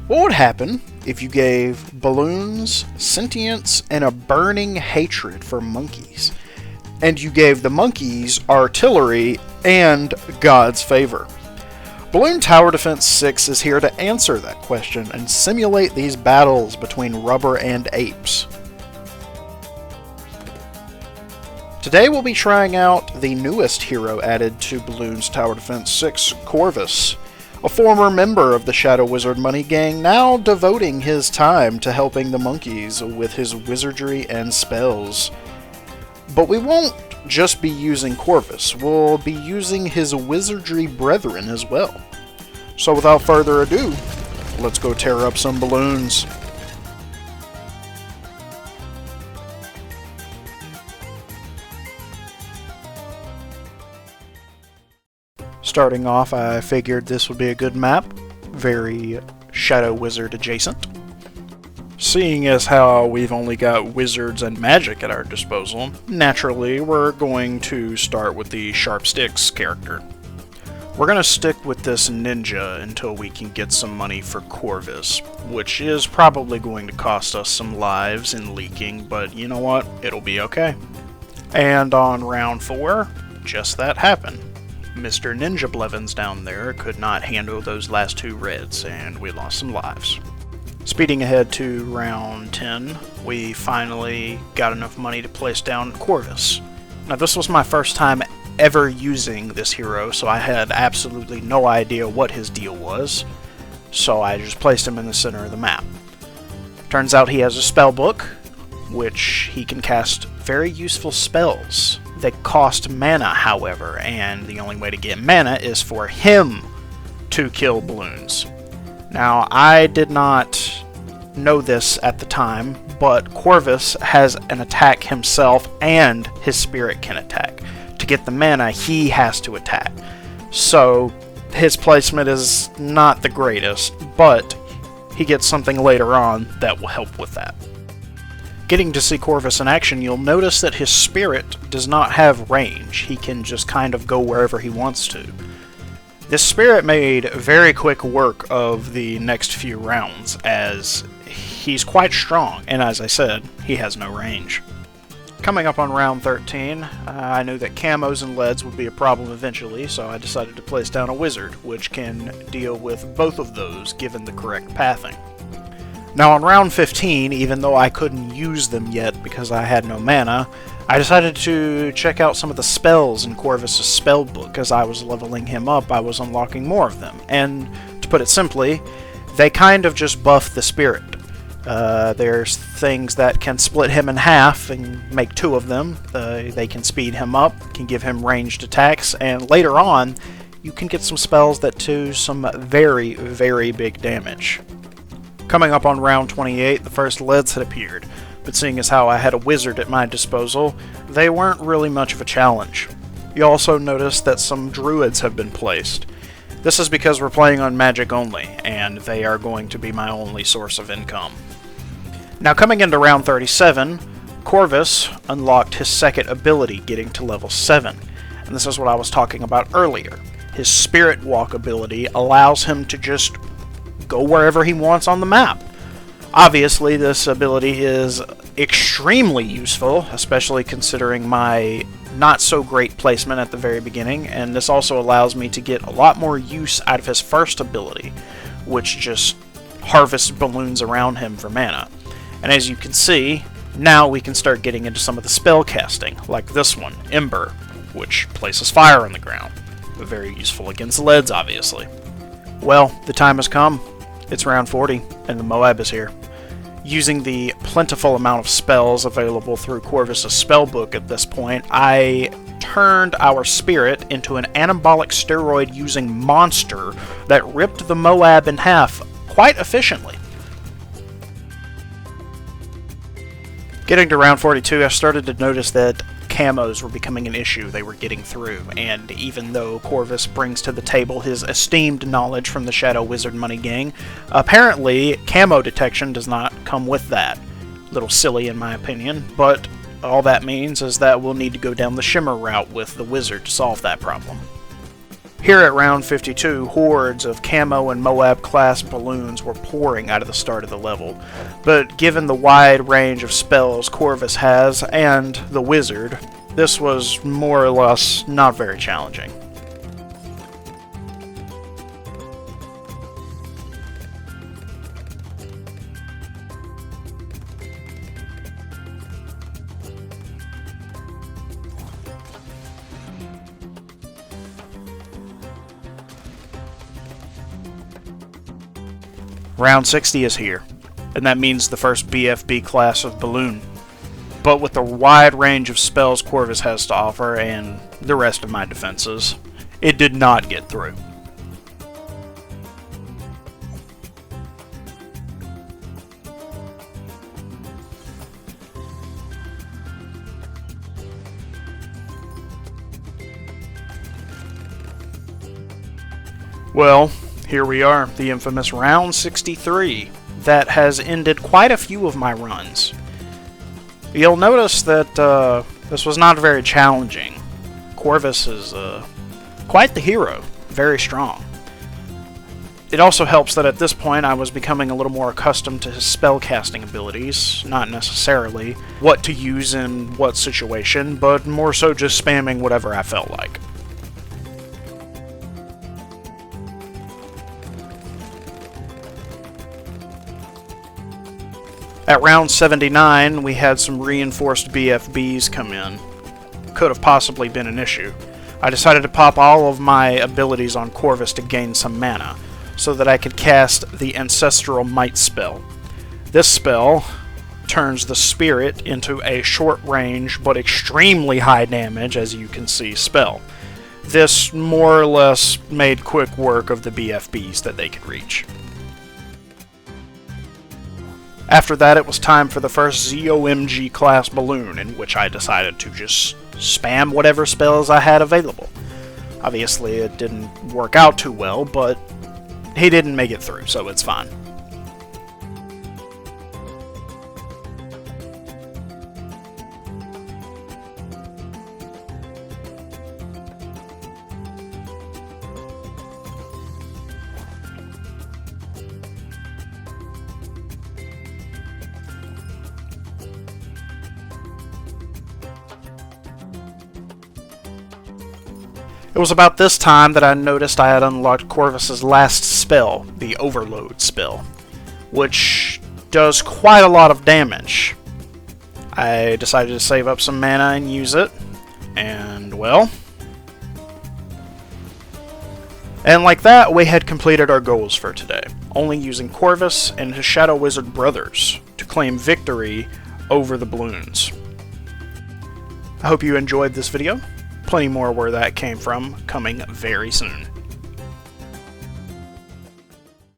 What would happen if you gave balloons sentience and a burning hatred for monkeys, and you gave the monkeys artillery and God's favor? Bloons Tower Defense 6 is here to answer that question and simulate these battles between rubber and apes. Today we'll be trying out the newest hero added to Bloons Tower Defense 6, Corvus, a former member of the Shadow Wizard Money Gang, now devoting his time to helping the monkeys with his wizardry and spells. But we won't just be using Corvus, we'll be using his wizardry brethren as well. So without further ado, let's go tear up some balloons. Starting off, I figured this would be a good map, very Shadow Wizard adjacent. Seeing as how we've only got wizards and magic at our disposal, naturally we're going to start with the Sharp Sticks character. We're going to stick with this ninja until we can get some money for Corvus, which is probably going to cost us some lives in leaking, but you know what, it'll be okay. And on round 4, just that happened. Mr. Ninja Blevins down there could not handle those last 2 reds, and we lost some lives. Speeding ahead to round 10, we finally got enough money to place down Corvus. Now this was my first time ever using this hero, so I had absolutely no idea what his deal was, so I just placed him in the center of the map. Turns out he has a spell book, which he can cast very useful spells. They cost mana, however, and the only way to get mana is for him to kill balloons. Now, I did not know this at the time, but Corvus has an attack himself and his spirit can attack. To get the mana, he has to attack. So, his placement is not the greatest, but he gets something later on that will help with that. Getting to see Corvus in action, you'll notice that his spirit does not have range. He can just kind of go wherever he wants to. This spirit made very quick work of the next few rounds, as he's quite strong, and as I said, he has no range. Coming up on round 13, I knew that camos and leads would be a problem eventually, so I decided to place down a wizard, which can deal with both of those given the correct pathing. Now on round 15, even though I couldn't use them yet because I had no mana, I decided to check out some of the spells in Corvus' spell book. As I was leveling him up, I was unlocking more of them, and to put it simply, they kind of just buff the spirit. There's things that can split him in half and make 2 of them. They can speed him up, can give him ranged attacks, and later on, you can get some spells that do some very, very big damage. Coming up on round 28, the first leads had appeared, but seeing as how I had a wizard at my disposal, they weren't really much of a challenge. You also notice that some druids have been placed. This is because we're playing on magic only, and they are going to be my only source of income. Now coming into round 37, Corvus unlocked his second ability, getting to level 7, and this is what I was talking about earlier. His Spirit Walk ability allows him to just go wherever he wants on the map. Obviously, this ability is extremely useful, especially considering my not-so-great placement at the very beginning, and this also allows me to get a lot more use out of his first ability, which just harvests balloons around him for mana. And as you can see, now we can start getting into some of the spell casting, like this one, Ember, which places fire on the ground. Very useful against leads, obviously. Well, the time has come. It's round 40, and the Moab is here. Using the plentiful amount of spells available through Corvus' spellbook at this point, I turned our spirit into an anabolic steroid-using monster that ripped the Moab in half quite efficiently. Getting to round 42, I started to notice that camos were becoming an issue they were getting through, and even though Corvus brings to the table his esteemed knowledge from the Shadow Wizard Money Gang, apparently camo detection does not come with that. A little silly in my opinion, but all that means is that we'll need to go down the Shimmer route with the wizard to solve that problem. Here at round 52, hordes of Camo and Moab class balloons were pouring out of the start of the level, but given the wide range of spells Corvus has, and the wizard, this was more or less not very challenging. Round 60 is here, and that means the first BFB class of balloon. But with the wide range of spells Corvus has to offer and the rest of my defenses, it did not get through. Well, here we are, the infamous round 63, that has ended quite a few of my runs. You'll notice that this was not very challenging. Corvus is quite the hero, very strong. It also helps that at this point I was becoming a little more accustomed to his spellcasting abilities, not necessarily what to use in what situation, but more so just spamming whatever I felt like. At round 79, we had some reinforced BFBs come in. Could have possibly been an issue. I decided to pop all of my abilities on Corvus to gain some mana, so that I could cast the Ancestral Might spell. This spell turns the spirit into a short range but extremely high damage, as you can see, spell. This more or less made quick work of the BFBs that they could reach. After that, it was time for the first ZOMG class balloon, in which I decided to just spam whatever spells I had available. Obviously, it didn't work out too well, but he didn't make it through, so it's fine. It was about this time that I noticed I had unlocked Corvus's last spell, the Overload spell, which does quite a lot of damage. I decided to save up some mana and use it, and well... And like that, we had completed our goals for today, only using Corvus and his Shadow Wizard brothers to claim victory over the balloons. I hope you enjoyed this video. Plenty more where that came from coming very soon.